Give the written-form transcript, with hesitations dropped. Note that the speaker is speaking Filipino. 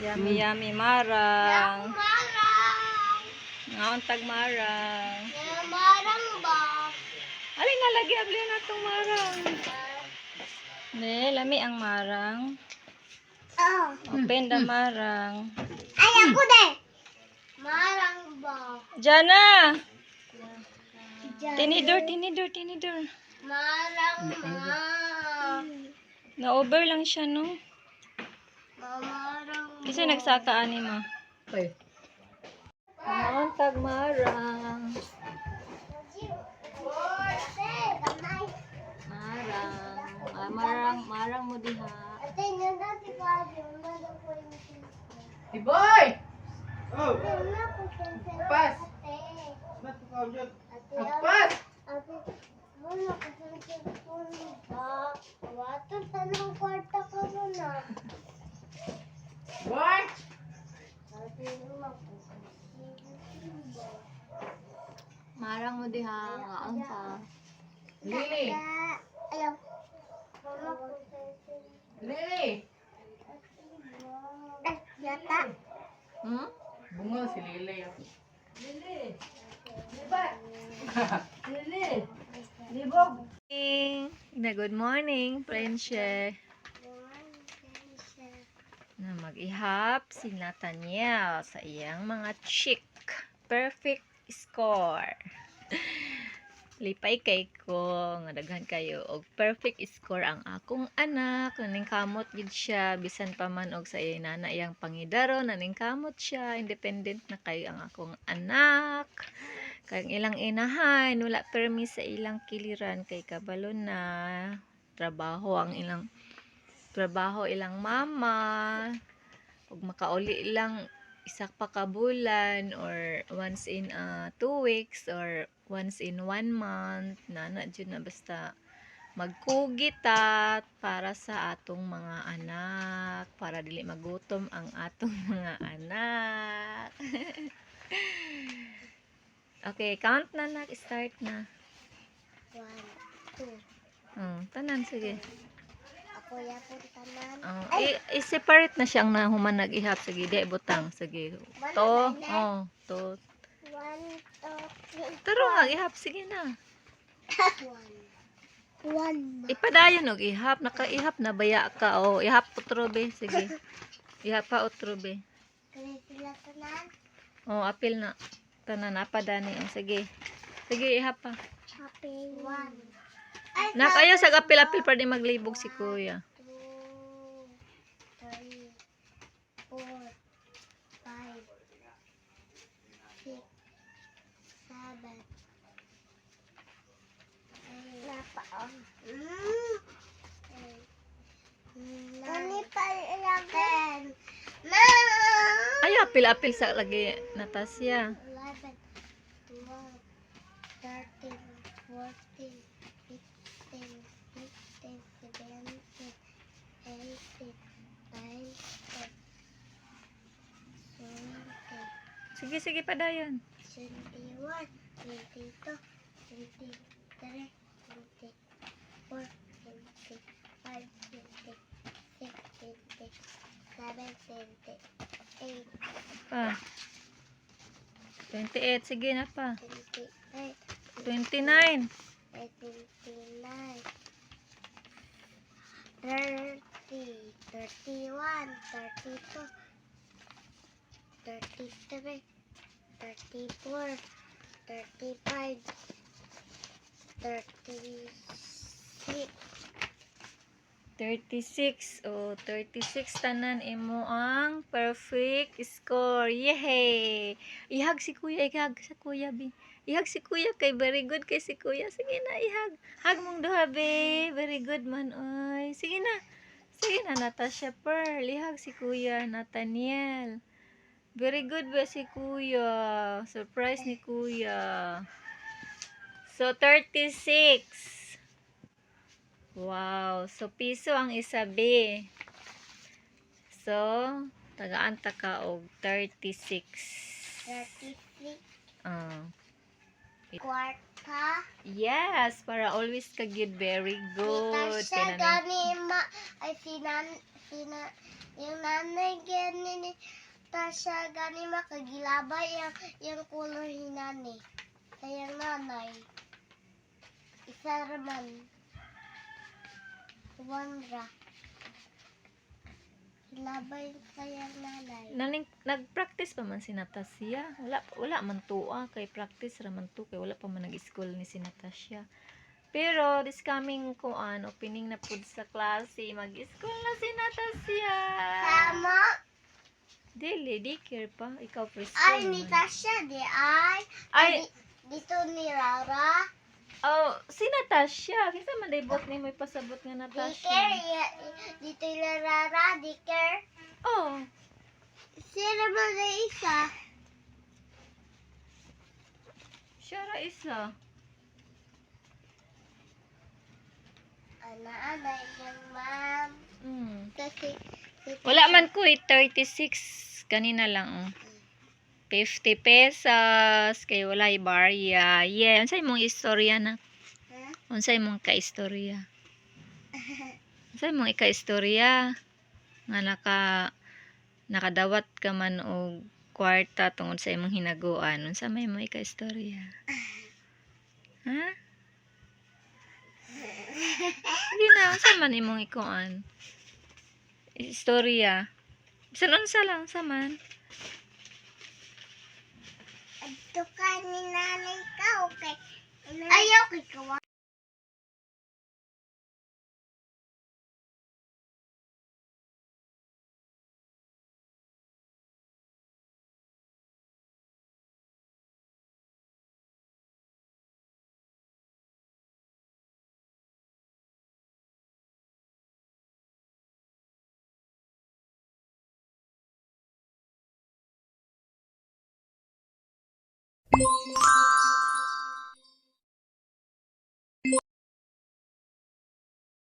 Yummy, yummy, marang. Marang! Ngaon tag marang. Marang ba? Alin nalagi abli na itong marang. Ne, lami ang marang. Oh. Open the marang. Ay, ako din! Marang ba? Jana! Diyan. Tinidor. Marang ma. Na-over lang siya, no? Marang ba? Kasi nagsaka ani mo. Okay. Ngaon tag marang. Marang mo diha. Ate, yun dati pa. Yun na po yung Hey boy! Oh, Yun na po yung Pas. Ate. ba't ikaw dyan? Ate, Agpas! ate, wala ko sa cellphone ba? Wato sa ng kwarta ko na. Boy! Ate, wala ko sa cellphone ba? Marang mo diha. Ngaon pa. Lily! Ayaw. Wala ko sa cellphone. Lily! Eh, yata. Hmm? Bunga si Lily. Na good morning, friendship. Na mag-ihap si Nathaniel sa iyang mga chick. Perfect score. Lipay kay ko nga daghan kayo og perfect score ang akong anak. Naning kamot gid siya bisan pa man og sa iyang nana iyang pangidaro, naning kamot siya, independent na kayo ang akong anak. Kay ilang inahan wala permi sa ilang kiliran kay kabalo na trabaho ilang mama ug makauli lang isa pa ka bulan or once in 2 weeks or once in 1 month na jud na basta magkugit para sa atong mga anak para dili magutom ang atong mga anak. Okay, count na start na. 1, 2. Tanan sige. Ako yapon tanan. I-separate na siyang nahuman nag-ihap. Sige, di butang. Sige. To. To. 1, 2, 3. Taro nga, ihap. Sige na. 1. Ipadayon og ihap. Naka-ihap na baya ka. Ihap otro be. Sige. Ihap pa otro be. Kaya sila tanan. Apil na. Tanan, apadani. Sige. Sige, ihap pa. Happy 1. Nakayo sa apil-apil pa di maglibog si kuya. 2, 3, 4, 5, 6, 7. Napaon. Nani pa 11. Ay, apil-apil sa lagi Natasya. 11, 12, 13, 14, 15, 16, 17, 18, 19, 20, Sige, sige, padayon. 21, 22, 23, 24, 25, 26, 27, 28, Pa. 28. Sige na pa. 28, 29. 29, 30, 31, 32, 33, 34, 35, 36, 36. 36 tanan imo ang perfect score. Yehey! Ihag si kuya, ihag sa kuya bi. Ihag si kuya kay very good kay si kuya. Sige na, ihag. Hag mong duha be. Very good man oy. Sige na. Sige na, Natasha Pearl. Ihag si kuya, Nathaniel. Very good ba si kuya? Surprise ni kuya. So 36. Wow. So, piso ang isa, be. So, tagaan ta ka og 36. 36, Ah. kwarta. Yes, para always ka good. Very good. Siya Kaya na- gani ma ay yung nanay gani ni Tasha gani makagilabay yung color ni nanay. Kaya nanay. Isa raman. Wandra. Labay kaya nanay. Nag-practice pa man si Natasha. Wala man tuwa kay practice ra man to kay wala pa man nag-school ni si Natasha. Pero this coming opening na pud sa klase, mag-school na si Natasha. Tama. Dili, daycare pa. Ikaw preschool Ay, ni naman. Tasha, di ay. Ay, Dito ni Rara. oh, si Natasha. Kinsa man day bot ni mo ipasabot nga Natasha? Dikir, dito ni Rara, dikir. Oh, Sino ba na isa? siya ra isa. Ana, yung ma'am. Mm. Kasi, Wala man ko 36 kanina lang. 50 pesos kay walay barya. Yeah, unsay mong istorya na? Ha? Unsay mong kaistorya? Unsay mong ika-istorya? Nga nakadawat ka man og kwarta tungod sa imong hinaguan. Unsa may mo ika-istorya? Ha? Hindi na, unsa man imong ikuan? Istorya. Bisan unsa lang sa man. Ito ka ni nanay ka, okay? Ayaw kay kawa.